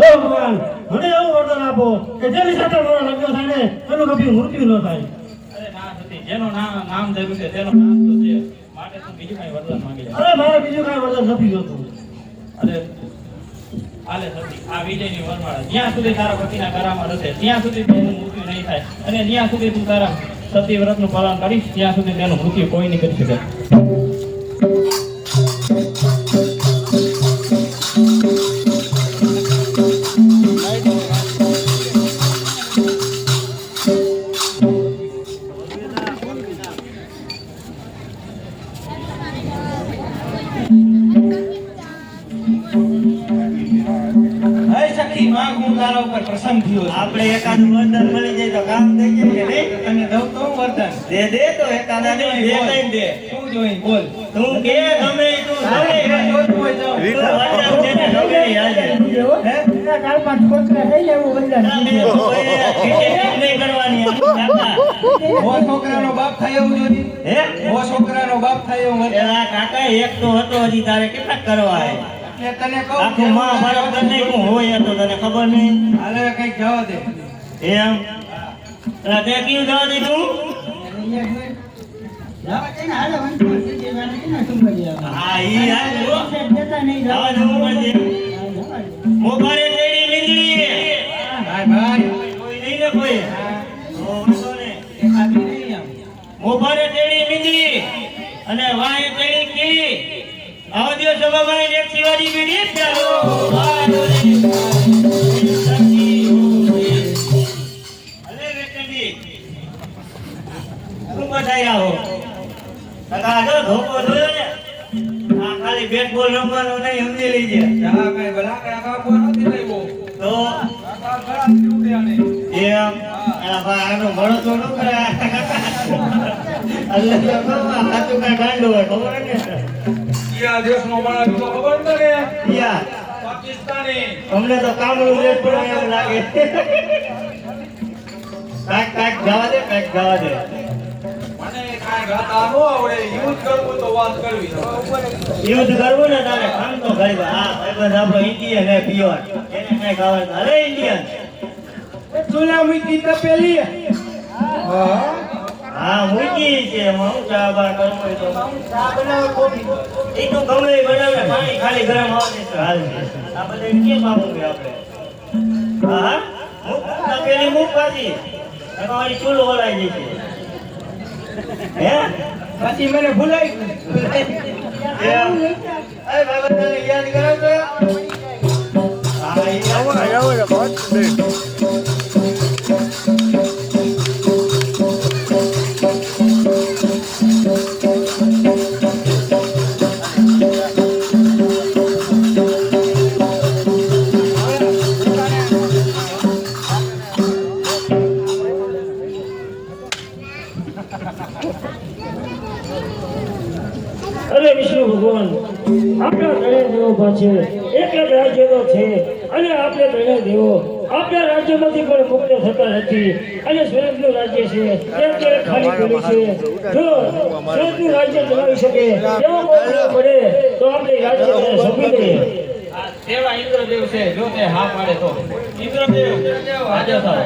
ભગવાન મને એવું વરદાન આપો કે જેની સાથે મારો લગ્ન થાય ને એનું કભી મૃત્યુ ન થાય. અરે ના સતી, જેનો નામ ધર્યું છે તેનો નામ તો છે, માટે તું બીજું કઈ વરદાન માંગી લે. અરે મારે બીજું કઈ વરદાન નથી જોતું. અરે આલે સતી, આ વિજયની વરમાળા જ્યાં સુધી તારા પતિના કરામાં રહેશે ત્યાં સુધી તેનું મૃત્યુ નહીં થાય, અને જ્યાં સુધી તું તારા સતી વ્રતનું પાલન કરીશ ત્યાં સુધી તેનું મૃત્યુ કોઈ નહીં કરી શકે. આપણે એકાદું વરદાન મળી જાય તો કામ થઈ જાય કે નહીં? તને દઉં તો વરદાન દે તો એકાદા ને બે ત્રણ દે. શું જોઈ બોલ. તું કે ગમે તું તારે જોતું હોય તો વરદાન છે ને ગમે ઈ હાલે. હે એના કાલ પાંચ છોકરા થઈ જાય એવું વરદાન. નહીં કરવાની કાકા. ઓ છોકરાનો બાપ થાય એવું જોઈ. હે ઓ છોકરાનો બાપ થાય એવું વરદાન. એલા કાકા એક તો હતો હજી તારે કેટલા કરવા હે? એટલે તને કહું આખું મહાભારત કરી નાખ્યું હોય તો તને ખબર નહીં. હાલે કઈક જવા દે. એમ એલા તે કયું જવા દીધું? હા ઈ હાલ હો. જવા દે મોબાઈલ. મોબાઈલ તેડી નીકળી. ભાઈ કોઈ નહીં ને કોઈ. ઓ વાંધો ને. દેખાતી નહીં આમ. મોબાઈલ તેડી નીકળી અને વાય તેડી કીડી. આવો દિવસ સભામાં એક શિવાજી બીડી ચાલો. અરે વેકડી શું બતાયા હો? કાકા જો ધોકો જોયો ને? આ ખાલી બેટ બોલ રમવાનો નહીં, સમજી લીજે. જા કઈ બલાકડા કાપો નથી લેવો. તો કાકા ખરાબ થયું તે આને. એમ આ આનો ભણો તો ન કરે. અલ્લાહ તો હાચું કાંઈ ગાંડો હોય ખબર ને? યા દેશનો બનાવ્યો તો ખબર ન પડે. યા પાકિસ્તાની. અમને તો કામનું લેટ પડે એમ લાગે. કાંઈક જવા દે, કાંઈક જવા દે. મને કાંઈ ગાતા ન આવડે. યુઝ કરવું તો વાત કરવી. યુદ્ધ કરવું ને તારે કામ તો કરી. હા ભાઈબંધ આપણો ઇન્ડિયન હે પ્યોર. એને કાંઈ ખાવાનું. અરે ઇન્ડિયન. ચૂલા મૂકી તપેલી. હા હા મૂકી છે. હું ચા બા કરવો હોય તો ચા બનાવો કોફી. એ તો ગમે એ બનાવે. પાણી ખાલી ગરમ આવે ને તો હાલ છે. આ બધા કેમ આપવું કે આપણે? હા મૂક તપેલી મૂક પાછી. એમાં વાળી ચૂલો ઓલાઈ જશે. હે પછી મને ભૂલાઈ એમ. અરે બાબા તને યાદ કરો તો હા એ અરે વિષ્ણુ ભગવાન આપણા ત્રણેય દેવો પાસે એક જ રાજ્યનો છે અને આપણે ત્રણેય દેવો આપણા રાજ્યમાંથી પણ મુક્ત થતા નથી અને સ્વર્ગનું રાજ્ય છે તે અત્યારે ખાલી પડ્યું છે. જો સ્વર્ગનું રાજ્ય ચલાવી શકે એવો મોકો મળે તો આપણે રાજ્ય સોંપી દઈએ. આ સેવા ઇન્દ્રદેવ છે. જો તે હા પાડે તો ઇન્દ્રદેવ હાજર થાવ.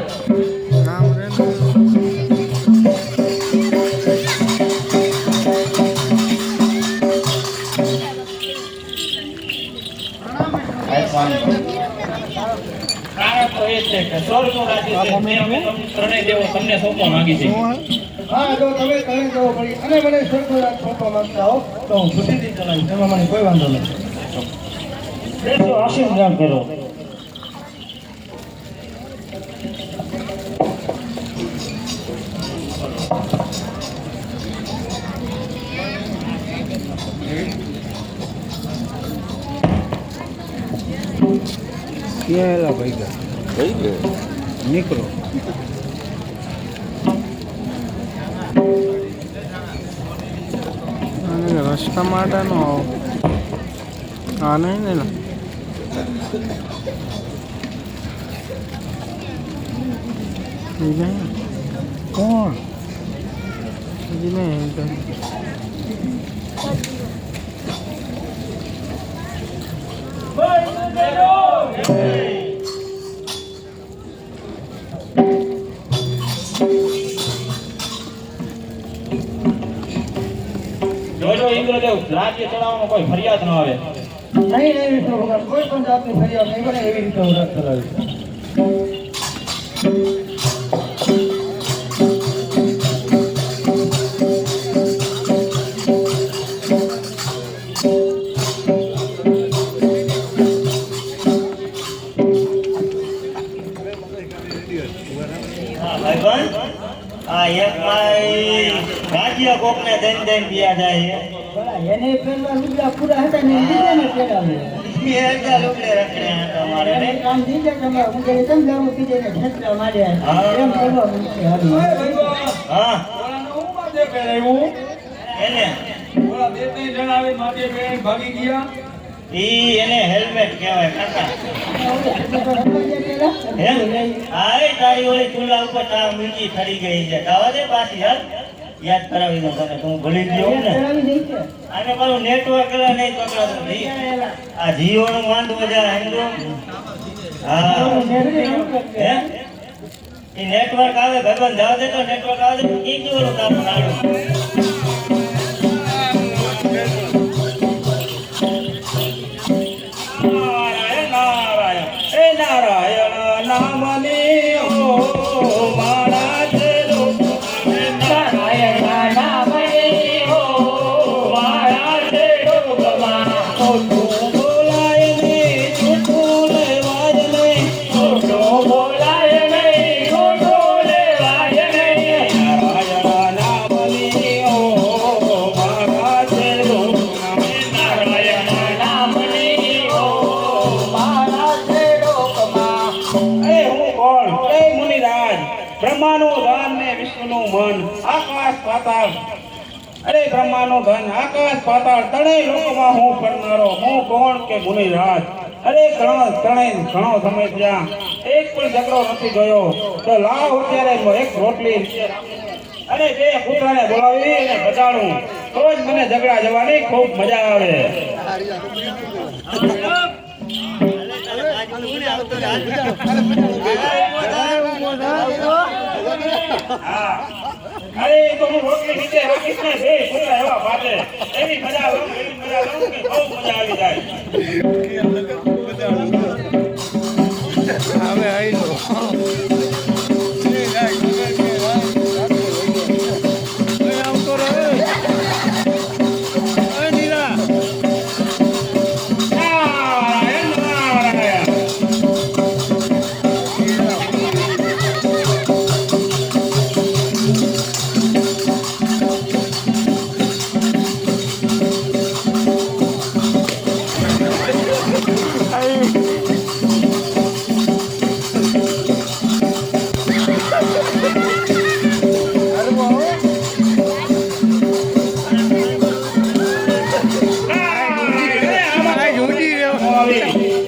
તો એ જ છે કે સ્વર્ગનું રાજ્ય છે તે અમે ત્રણેય દેવો તમને સોંપવા માંગી છીએ. હા જો તમે કહી જવો પડી અને મને સ્વર્ગરાજ સોંપવા માંગતા હો તો હું ખુશીથી ચલાવીશ, એમાં મને કોઈ વાંધો નથી. બેસો, આશીર્વાદ કરો. ક્યાં ભાઈ ગયા નીકળો. રસ્તા માટેનો આ નહીં ને કોણ નહીં જોજો ઇન્દ્રદેવ, રાજ્ય ચડાવવાનો કોઈ ફરિયાદ ન આવે. નહીં એવી રીતે વગર કોઈ પણ જાતની ફરિયાદ નહીં બને એવી રીતે હું રાજ ચલાવીશ. હા ભાઈબંધ, આ એક માય રાજ્ય કોકને દઈને પિયા જાય એને પહેલા રૂપિયા પૂરા હતા ને બીજાને પેલાવે. એ હજાર લુગડે રખડે તમારે એને કામ દીધે તમારે હું કહે કેમ જાવું બીજાને ખેંચવા માંડ્યા હા. એમ કરવા મૂકી હારી. હા એને ઈ એને હેલ્મેટ કહેવાય કાકા. હે હા એ તારી ઓલી ચૂલા ઉપર તાવ મીઠી ઠરી ગઈ છે, દાવા દે પાછી હાલ, યાદ કરાવી દઉં તને, તું ભૂલી ગયો ને. કરાવી દઈ છે. આને પાછું નેટવર્ક કરા નહીં પકડાતું નહીં. આ જીઓ નું વાંધો મજા હિન્દુ. હા હે એ નેટવર્ક આવે ભાઈબંધ, જવા દે તો નેટવર્ક આવે તો ઈ કેવું તારું નાડું. નારાયણ નારાયણ એ નારાયણ નામને ઓ મારા ચેલો નારાયણ નામને ઓ મારા ચેલો ગમા ઓટો બોલાય ને છૂટો લેવાય ને ઓટો બોલાય ને છૂટો લેવાય ને નારાયણ નામને ઓ મારા ચેલો નારાયણ નામને ઓ મારા ચેલો ગમા. એ હું કોણ? એ મુનિરાજ, બ્રહ્માનું ધન ને વિષ્ણુનું મન, આકાશ પાતાળ. અરે બ્રહ્માનું ધન, આકાશ પાતાળ ત્રણેય લોકમાં હું ફરનારો, હું કોણ કે મુનિરાજ. અરે ઘણો સમય ત્યાં એક પણ ઝઘડો નથી જોયો, તો લાવ અત્યારે એક રોટલી અને બે કૂતરાને બોલાવી અને બજાડું, તો જ મને ઝઘડા જવાની ખૂબ મજા આવે. હા. અરે એ તો હું રોટલી નીચે રાખીશ ને, બે કૂતરા એવા ફાટે, એવી મજા લઉં કે બહુ મજા આવી જાય. હવે આવી લો. આવતો રહે. નીરા નારાયણ નારાયણ.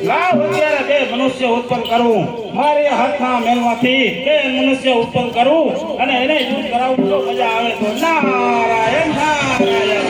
લાવ અત્યારે બે મનુષ્ય ઉત્પન્ન કરવું, મારે હાથના મેલમાંથી બે મનુષ્ય ઉત્પન્ન કરવું અને એને યુદ્ધ કરાવવું તો મજા આવે. તો નારાયણ નારાયણ